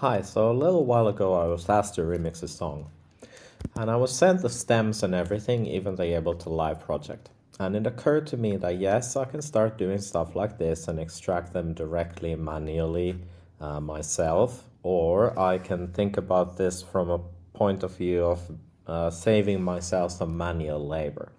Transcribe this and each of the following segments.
Hi, so a little while ago I was asked to remix a song, and I was sent the stems and everything, even the Ableton Live project. And it occurred to me that yes, I can start doing stuff like this and extract them directly manually myself, or I can think about this from a point of view of saving myself some manual labor.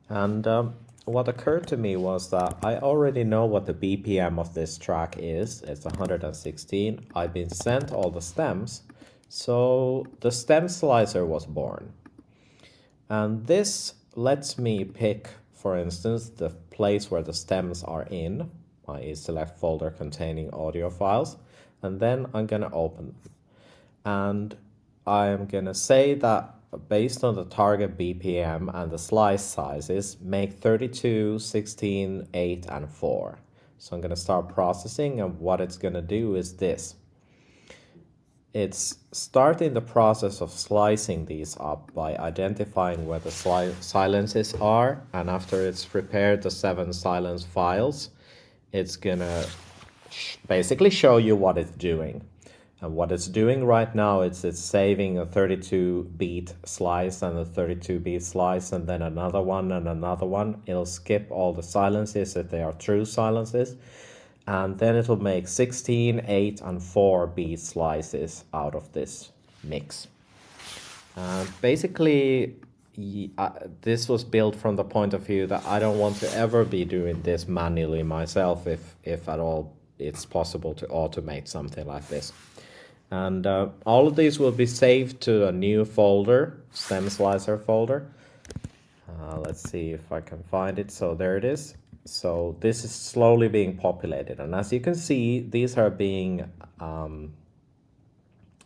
And what occurred to me was that I already know what the BPM of this track is. It's 116. I've been sent all the stems. So the StemSlicer was born. And this lets me pick, for instance, the place where the stems are in, i.e. select folder containing audio files. And then I'm going to open them. And I'm going to say that based on the target BPM and the slice sizes, make 32, 16, 8, and 4. So I'm going to start processing, and what it's going to do is this. It's starting the process of slicing these up by identifying where the silences are, and after it's prepared the 7 silence files, it's going to basically show you what it's doing. And what it's doing right now is it's saving a 32-beat slice and a 32-beat slice and then another one and another one. It'll skip all the silences if they are true silences. And then it'll make 16, 8, and 4 beat slices out of this mix. Basically, this was built from the point of view that I don't want to ever be doing this manually myself if at all it's possible to automate something like this. And all of these will be saved to a new folder, StemSlicer folder. Let's see if I can find it. So there it is. So this is slowly being populated. And as you can see, these are being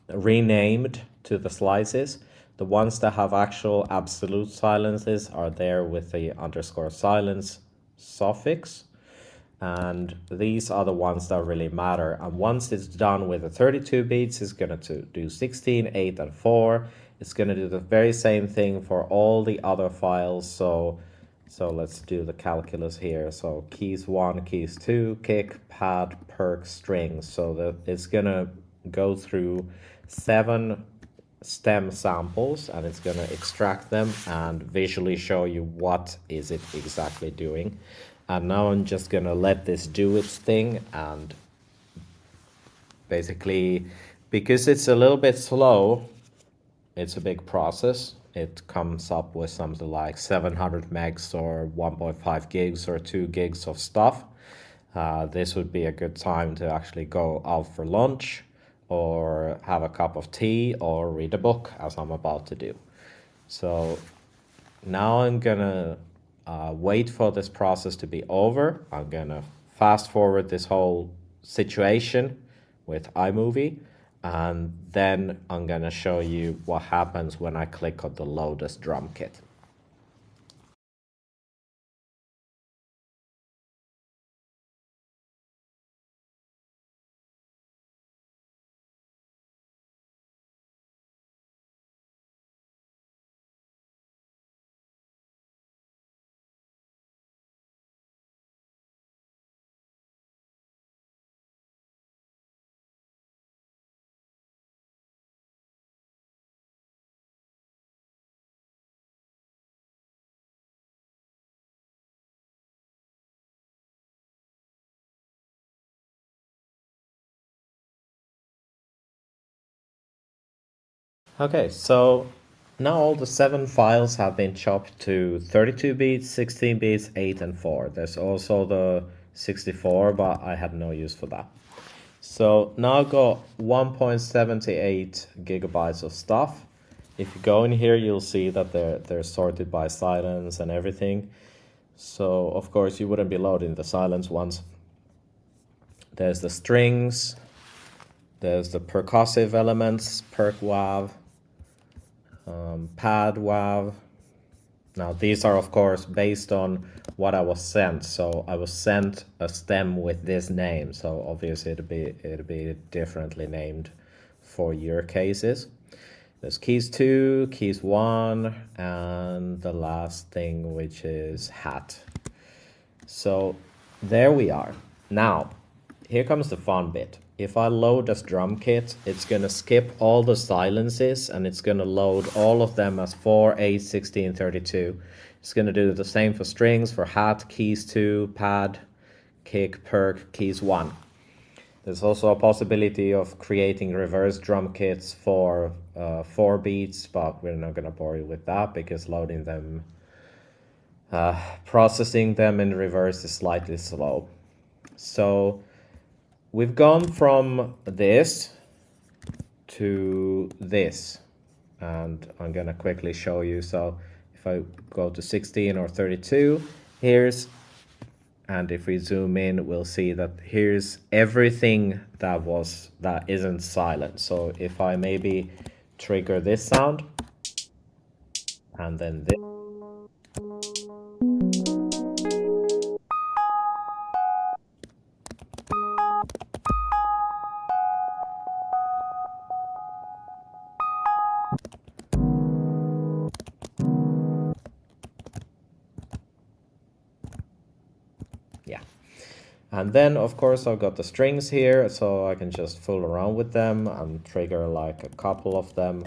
renamed to the slices. The ones that have actual absolute silences are there with the _silence suffix. And these are the ones that really matter. And once it's done with the 32 beats, it's going to do 16, 8, and 4. It's going to do the very same thing for all the other files. So let's do the calculus here. So keys 1, keys 2, kick, pad, perk, strings. So that it's going to go through 7 stem samples, and it's going to extract them and visually show you what is it exactly doing. And now I'm just going to let this do its thing, and basically, because it's a little bit slow, it's a big process. It comes up with something like 700 megs or 1.5 gigs or 2 gigs of stuff. This would be a good time to actually go out for lunch or have a cup of tea or read a book, as I'm about to do. So now I'm gonna wait for this process to be over. I'm gonna fast forward this whole situation with iMovie, and then I'm gonna show you what happens when I click on the load as Drumkit. Okay, so now all the 7 files have been chopped to 32 beats, 16 beats, 8, and 4. There's also the 64, but I had no use for that. So now I've got 1.78 gigabytes of stuff. If you go in here, you'll see that they're sorted by silence and everything. So of course you wouldn't be loading the silence ones. There's the strings, there's the percussive elements, perk wav, pad wav. Now these are of course based on what I was sent. So I was sent a stem with this name. So obviously it'd be differently named for your cases. There's keys 2, keys 1, and the last thing, which is hat. So there we are. Now, here comes the fun bit. if I load as Drumkit, it's gonna skip all the silences and it's gonna load all of them as 4, 8, 16, 32. It's gonna do the same for strings, for hat, keys 2, pad, kick, perk, keys 1. There's also a possibility of creating reverse drum kits for 4 beats, but we're not gonna bore you with that because loading them, processing them in reverse is slightly slow. So we've gone from this to this, and I'm gonna quickly show you. So if I go to 16 or 32, and if we zoom in, we'll see that here's everything that isn't silent. So if I maybe trigger this sound, and then this, yeah. And then of course I've got the strings here, so I can just fool around with them and trigger like a couple of them.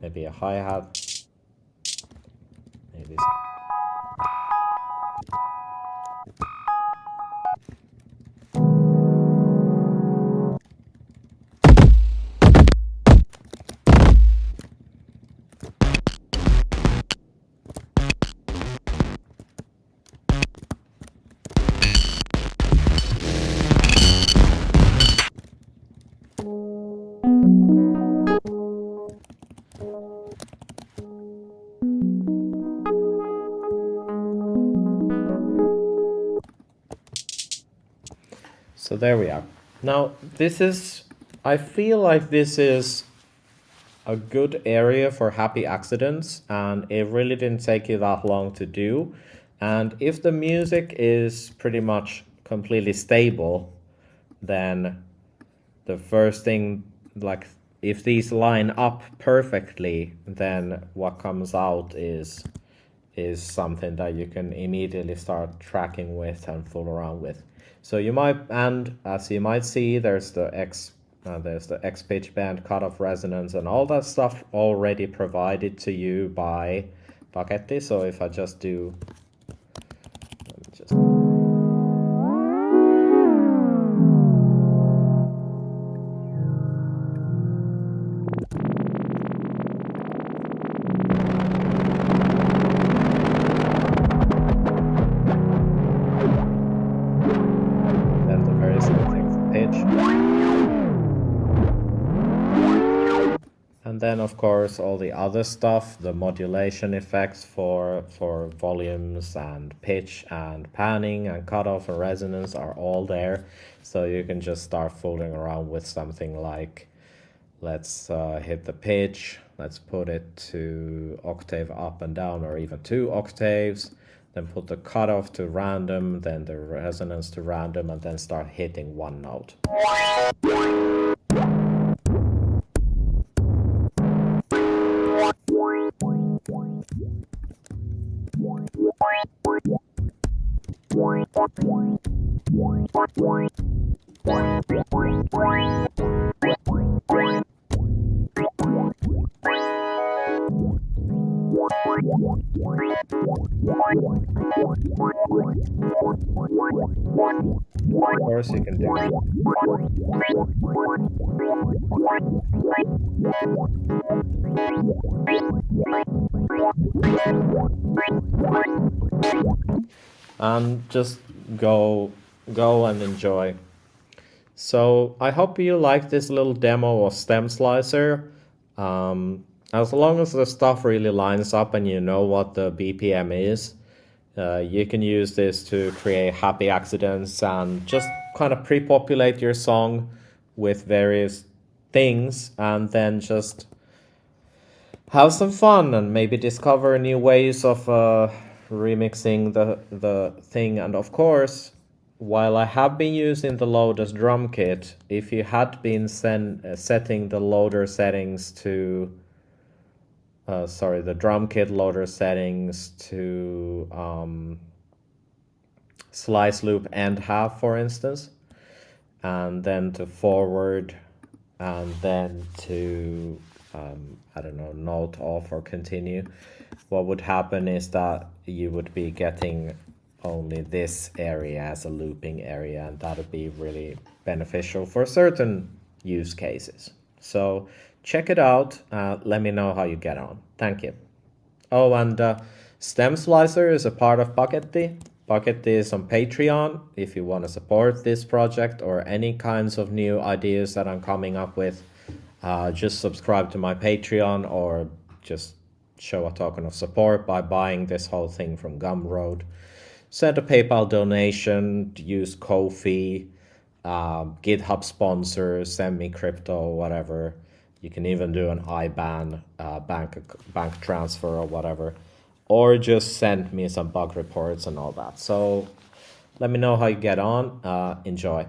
Maybe a hi-hat. Maybe. So there we are. Now I feel like this is a good area for happy accidents, and it really didn't take you that long to do. And if the music is pretty much completely stable, then the first thing, like if these line up perfectly, then what comes out is something that you can immediately start tracking with and fool around with. So you might, and as you might see, there's the X pitch bend, cutoff, resonance, and all that stuff already provided to you by Paketti. So if I just do, let me just. Then the very same thing for pitch. And then of course all the other stuff, the modulation effects for volumes and pitch and panning and cutoff and resonance are all there. So you can just start fooling around with something like, let's hit the pitch, let's put it to octave up and down or even 2 octaves, then put the cutoff to random, then the resonance to random, and then start hitting one note. Of course you can do it. And just go and enjoy. So I hope you like this little demo of StemSlicer. As long as the stuff really lines up and you know what the BPM is, you can use this to create happy accidents and just kind of pre-populate your song with various things, and then just have some fun and maybe discover new ways of remixing the thing. And of course, while I have been using the Lotus Drumkit, if you had been setting the loader settings to the Drumkit loader settings to slice loop end half, for instance, and then to forward, and then to, I don't know, note off or continue, what would happen is that you would be getting only this area as a looping area, and that would be really beneficial for certain use cases. So check it out. Let me know how you get on. Thank you. Oh, and StemSlicer is a part of Paketti. Paketti is on Patreon if you want to support this project or any kinds of new ideas that I'm coming up with. Just subscribe to my Patreon or just show a token of support by buying this whole thing from Gumroad. Send a PayPal donation, use Ko-fi, GitHub sponsor, send me crypto, whatever. You can even do an IBAN, bank transfer or whatever. Or just send me some bug reports and all that. So let me know how you get on. Enjoy.